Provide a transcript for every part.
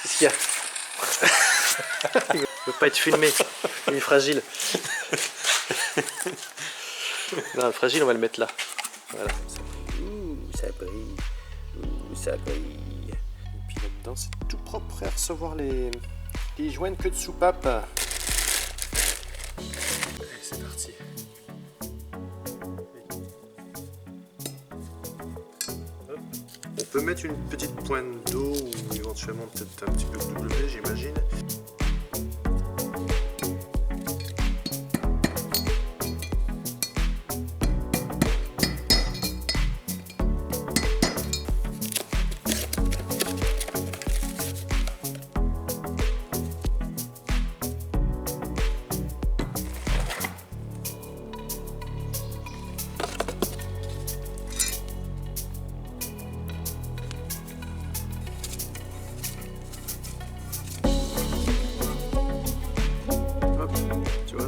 Qu'est-ce qu'il y a? Il ne veut pas être filmé, il est fragile. Non, fragile, on va le mettre là. Voilà. Ouh, ça brille. Ouh, ça brille. Et puis là-dedans, c'est tout propre, prêt à recevoir les joints queue de soupape. Allez, c'est parti. Hop. On peut mettre une petite pointe d'eau ou éventuellement peut-être un petit peu de W, j'imagine.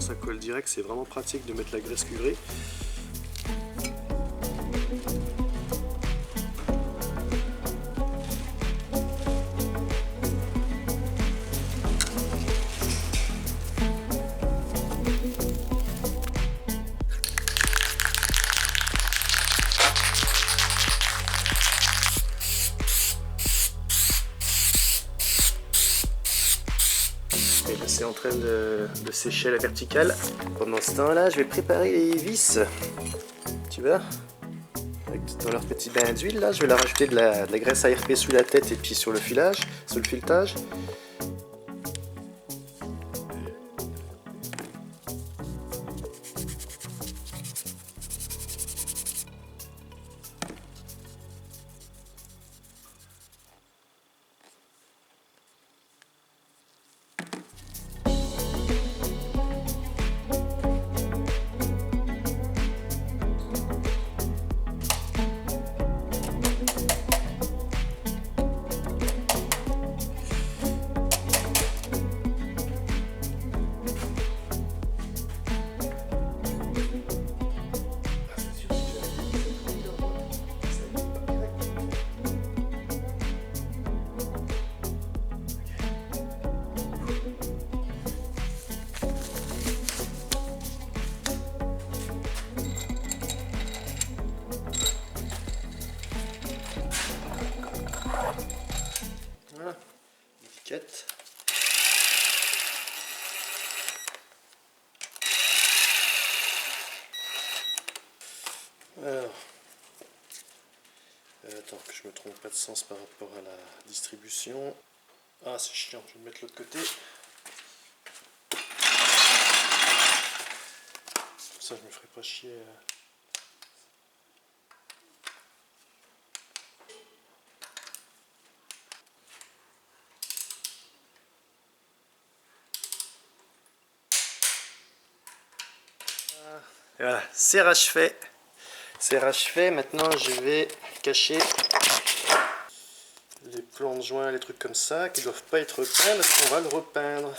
Ça colle direct, c'est vraiment pratique de mettre la graisse cuivrée. C'est en train de sécher à la verticale. Pendant ce temps-là, je vais préparer les vis. Tu vois, dans leur petit bain d'huile, là, je vais leur rajouter de la graisse à RP sous la tête et puis sur le filage, sur le filetage. Voilà, étiquette. Alors, attends que je me trompe pas de sens par rapport à la distribution. Ah, c'est chiant, je vais le mettre de l'autre côté. Comme ça, je me ferai pas chier. Et voilà, serrage fait. Serrage fait, maintenant je vais cacher les plans de joint, les trucs comme ça, qui ne doivent pas être peints parce qu'on va le repeindre.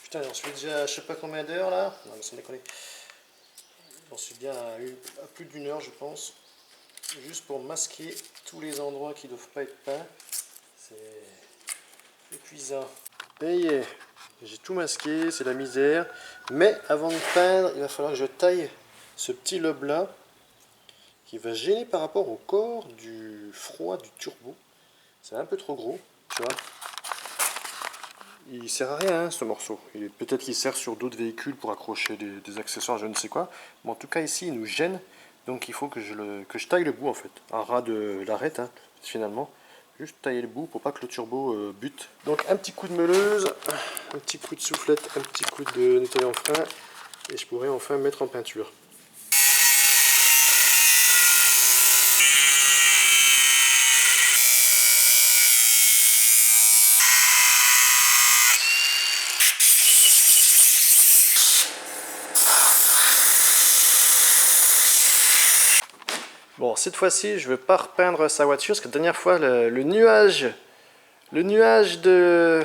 Putain, j'en suis déjà je sais pas combien d'heures là. Non mais sans déconner. J'en suis bien à plus d'une heure je pense. Juste pour masquer tous les endroits qui ne doivent pas être peints. C'est épuisant. Et j'ai tout masqué, c'est la misère. Mais avant de peindre, il va falloir que je taille ce petit lobe là qui va gêner par rapport au corps du froid du turbo. C'est un peu trop gros, tu vois. Il sert à rien hein, ce morceau. Peut-être qu'il sert sur d'autres véhicules pour accrocher des accessoires, je ne sais quoi. Mais en tout cas ici, il nous gêne. Donc il faut que je taille le bout en fait. Un ras de l'arête hein, finalement. Juste tailler le bout pour pas que le turbo bute. Donc un petit coup de meuleuse, un petit coup de soufflette, un petit coup de nettoyant frein. Et je pourrais enfin mettre en peinture. Bon, cette fois-ci, je ne veux pas repeindre sa voiture, parce que la dernière fois, le nuage de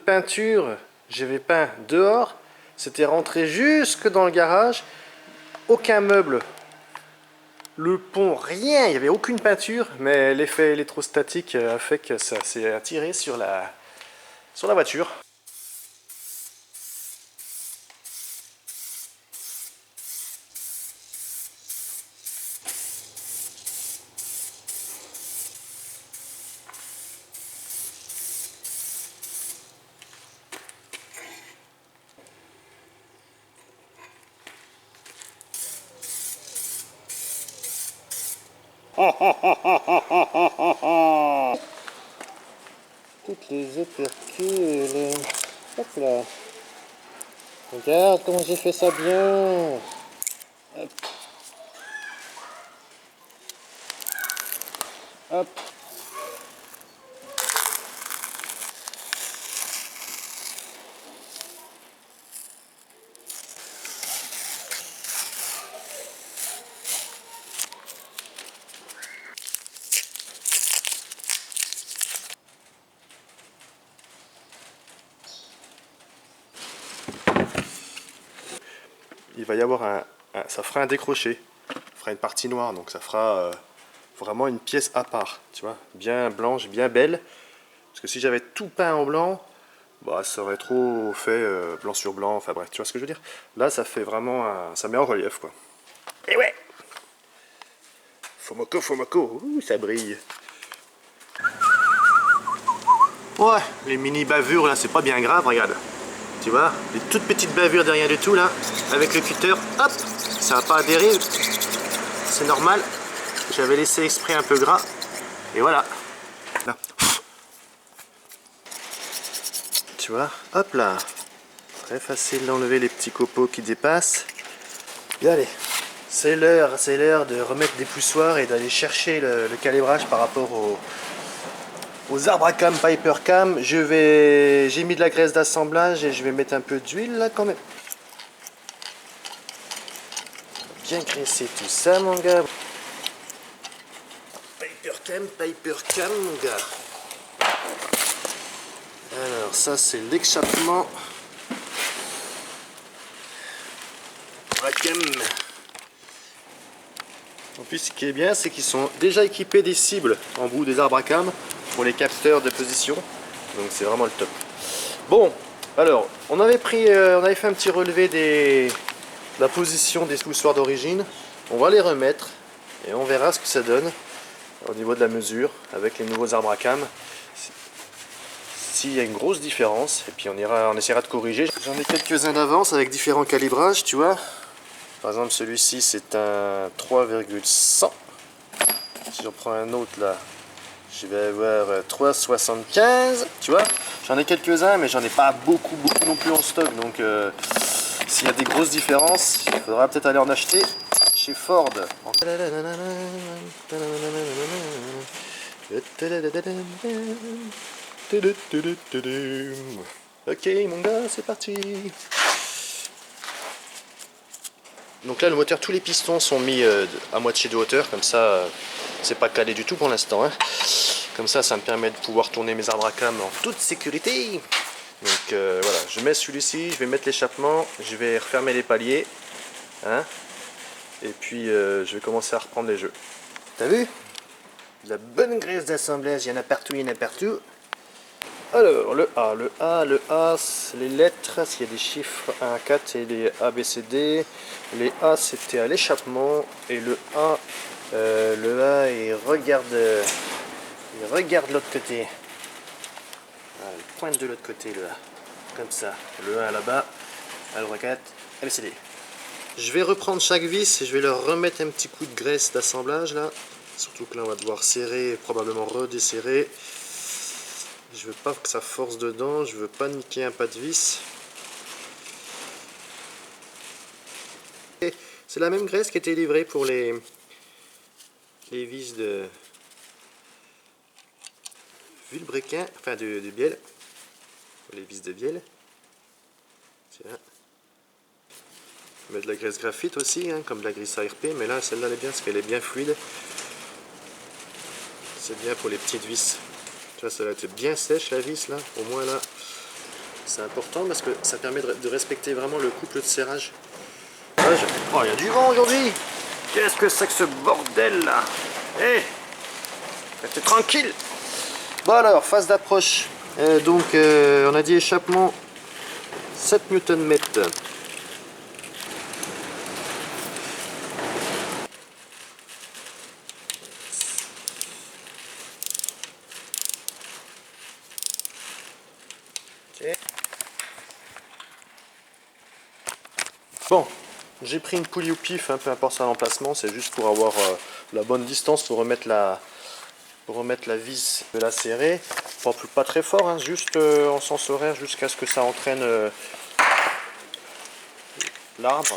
peinture, j'avais peint dehors, c'était rentré jusque dans le garage, aucun meuble Le pont, rien, il n'y avait aucune peinture, mais l'effet électrostatique a fait que ça s'est attiré sur la voiture. Toutes les opercules. Hop là. Regarde comment j'ai fait ça bien. Hop. Hop. Il va y avoir ça fera un décroché, ça fera une partie noire, donc ça fera vraiment une pièce à part, tu vois, bien blanche, bien belle. Parce que si j'avais tout peint en blanc, bah ça aurait trop fait blanc sur blanc, enfin bref, tu vois ce que je veux dire. Là, ça fait vraiment, ça met en relief quoi. Et ouais, Fomoko, ouh, ça brille. Ouais, les mini bavures là, c'est pas bien grave, regarde. Tu vois, les toutes petites bavures de rien du tout là, avec le cutter, hop, ça va pas adhérer, c'est normal. J'avais laissé exprès un peu gras, et voilà. Là. Tu vois, hop là. Très facile d'enlever les petits copeaux qui dépassent. Bien allez, c'est l'heure de remettre des poussoirs et d'aller chercher le calibrage par rapport aux arbres à cam, Piper Cam. J'ai mis de la graisse d'assemblage et je vais mettre un peu d'huile là quand même. Bien graisser tout ça mon gars. Piper Cam mon gars. Alors ça c'est l'échappement. En plus ce qui est bien c'est qu'ils sont déjà équipés des cibles en bout des arbres à cam pour les capteurs de position. Donc c'est vraiment le top. Bon, alors on avait fait un petit relevé de la position des poussoirs d'origine. On va les remettre et on verra ce que ça donne au niveau de la mesure avec les nouveaux arbres à cam. S'il y a une grosse différence, et puis on essaiera de corriger. J'en ai quelques-uns d'avance avec différents calibrages, tu vois. Par exemple celui-ci c'est un 3,100. Si j'en prends un autre là, je vais avoir 3,75, tu vois. J'en ai quelques-uns mais j'en ai pas beaucoup non plus en stock. Donc s'il y a des grosses différences, il faudra peut-être aller en acheter chez Ford. Ok mon gars, c'est parti. Donc là le moteur, tous les pistons sont mis à moitié de hauteur, comme ça c'est pas calé du tout pour l'instant hein. Comme ça me permet de pouvoir tourner mes arbres à cam en toute sécurité. Donc voilà, je mets celui-ci, je vais mettre l'échappement, je vais refermer les paliers hein. Et puis je vais commencer à reprendre les jeux. T'as vu? De la bonne graisse d'assemblage, il y en a partout, Alors, le A, les lettres, s'il y a des chiffres 1 à 4 et les A, B, C, D. Les A, c'était à l'échappement. Et le A, il regarde l'autre côté. Voilà, il pointe de l'autre côté, le A. Comme ça. Le A là-bas, A, le 4, A, B, C, D. Je vais reprendre chaque vis et je vais leur remettre un petit coup de graisse d'assemblage là. Surtout que là, on va devoir serrer et probablement redesserrer. Je veux pas que ça force dedans, je veux pas niquer un pas de vis. C'est la même graisse qui était livrée pour les vis de Vilebrequin, enfin de bielle. Les vis de bielle. Tiens. On met de la graisse graphite aussi, hein, comme de la graisse ARP, mais là celle-là elle est bien parce qu'elle est bien fluide. C'est bien pour les petites vis. Tu vois, ça va être bien sèche la vis là, au moins là. C'est important parce que ça permet de respecter vraiment le couple de serrage. Oh, il y a du vent aujourd'hui. Qu'est-ce que c'est que ce bordel là? Hé, restez tranquille. Bon alors, phase d'approche. Donc, on a dit échappement 7 Nm. Bon, j'ai pris une poulie au pif, hein, peu importe son emplacement, c'est juste pour avoir la bonne distance pour remettre la vis de la serrer. Pas très fort, hein, juste en sens horaire jusqu'à ce que ça entraîne l'arbre.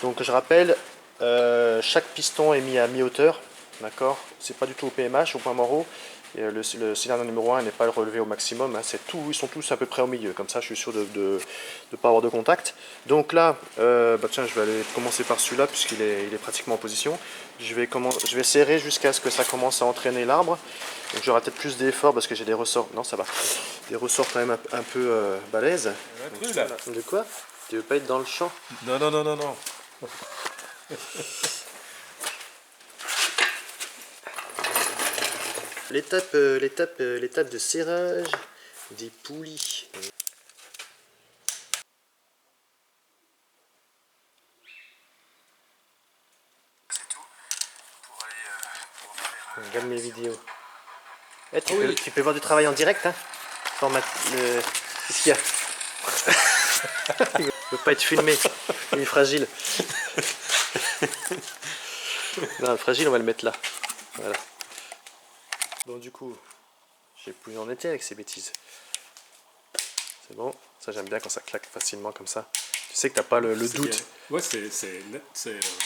Donc je rappelle, chaque piston est mis à mi-hauteur, d'accord? C'est pas du tout au PMH, au point mort. Et le cylindre numéro 1 n'est pas relevé au maximum, hein, ils sont tous à peu près au milieu, comme ça je suis sûr de ne pas avoir de contact. Donc là, tiens, je vais aller commencer par celui-là puisqu'il est pratiquement en position. Je vais serrer jusqu'à ce que ça commence à entraîner l'arbre. Donc j'aurai peut-être plus d'effort parce que j'ai des ressorts, non ça va, des ressorts quand même un peu balèzes. De quoi? Tu veux pas être dans le champ? Non, non, non, non, non. L'étape de serrage des poulies. C'est tout pour aller Regarde mes vidéos. Eh, tu peux voir du travail en direct, hein? Qu'est-ce qu'il y a? Il veut pas être filmé. Il est fragile. Non, fragile, on va le mettre là. Voilà. Bon, du coup, je sais plus où j'en étais avec ces bêtises. C'est bon. Ça, j'aime bien quand ça claque facilement comme ça. Tu sais que t'as pas le doute. bien. Ouais, c'est net.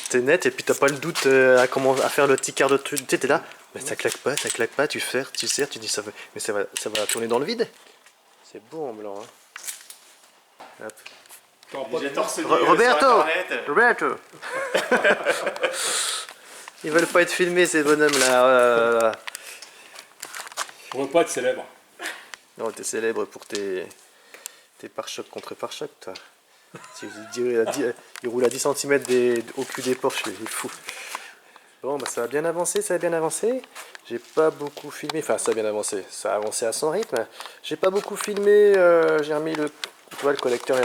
T'es net et puis t'as pas le doute à faire le petit quart de truc. Tu sais, t'es là, mais ça claque pas, tu serres, tu dis ça va, mais ça va tourner dans le vide. C'est beau en blanc, hein. Hop. Roberto Ils veulent pas être filmés ces bonhommes là. On veut pas être célèbre. Non, t'es célèbre pour tes pare-chocs contre pare-chocs, toi. Il roule à 10 cm au cul des Porsche, il est fou. Bon, bah ça a bien avancé, J'ai pas beaucoup filmé, enfin ça a bien avancé, ça a avancé à son rythme. J'ai pas beaucoup filmé, j'ai remis le collecteur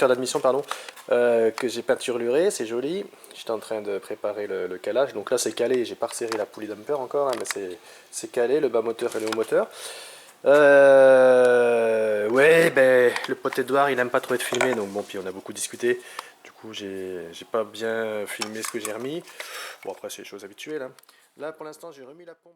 d'admission, pardon, que j'ai peinturluré, c'est joli. J'étais en train de préparer le calage, donc là c'est calé, j'ai pas resserré la poulie dumper encore, hein, mais c'est calé, le bas moteur et le haut moteur. Ouais, ben le pote Edouard il aime pas trop être filmé, donc bon, puis on a beaucoup discuté. Du coup, j'ai pas bien filmé ce que j'ai remis. Bon, après, c'est les choses habituelles, hein. Là, pour l'instant, j'ai remis la pompe.